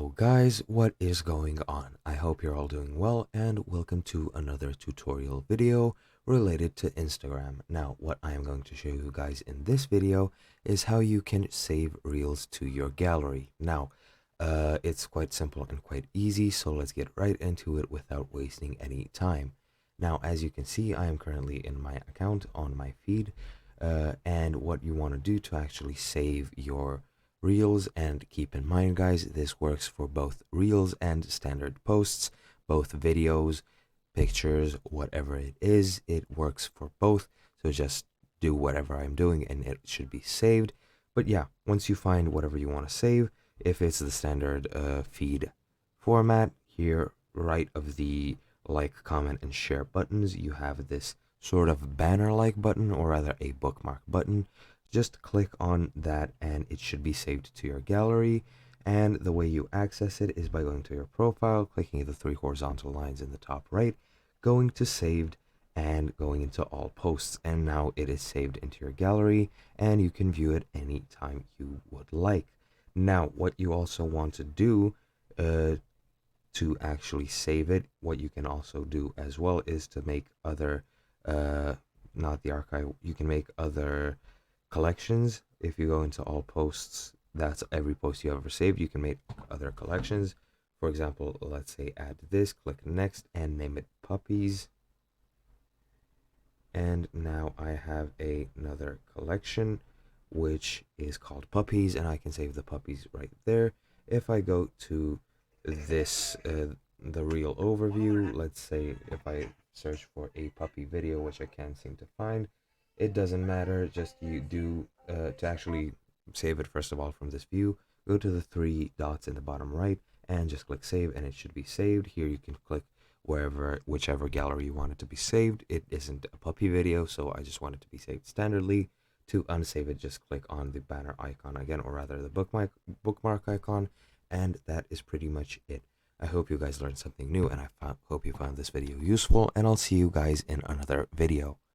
Hello guys, what is going on? I hope you're all doing well and welcome to another tutorial video related to Instagram. Now, what I am going to show you guys in this video is how you can save reels to your gallery. Now, it's quite simple and quite easy, so let's get right into it without wasting any time. Now, as you can see, I am currently in my account on my feed, and what you want to do to actually save your reels, and keep in mind guys, this works for both reels and standard posts, both videos, pictures, whatever it is, it works for both. So just do whatever I'm doing and it should be saved. But yeah, once you find whatever you want to save, if it's the standard feed format, here right of the like, comment, and share buttons, you have this sort of banner like button, or rather a bookmark button. Just click on that and it should be saved to your gallery. And the way you access it is by going to your profile, clicking the three horizontal lines in the top right, going to saved, and going into all posts. And now it is saved into your gallery and you can view it anytime you would like. Now, what you also want to do to actually save it, what you can also do as well is to make other, not the archive, you can make other collections. If you go into all posts, that's every post you ever saved, you can make other collections. For example, let's say add this, click next, and name it puppies. And now I have another collection which is called puppies, and I can save the puppies right there. If I go to this the reel overview, let's say if I search for a puppy video, which I can't seem to find, it doesn't matter, just you do to actually save it, first of all, from this view, go to the three dots in the bottom right and just click save, and it should be saved. Here you can click whichever gallery you want it to be saved. It isn't a puppy video, so I just want it to be saved standardly. To unsave it, just click on the banner icon again, or rather the bookmark icon, and that is pretty much it. I hope you guys learned something new, and I hope you found this video useful, and I'll see you guys in another video.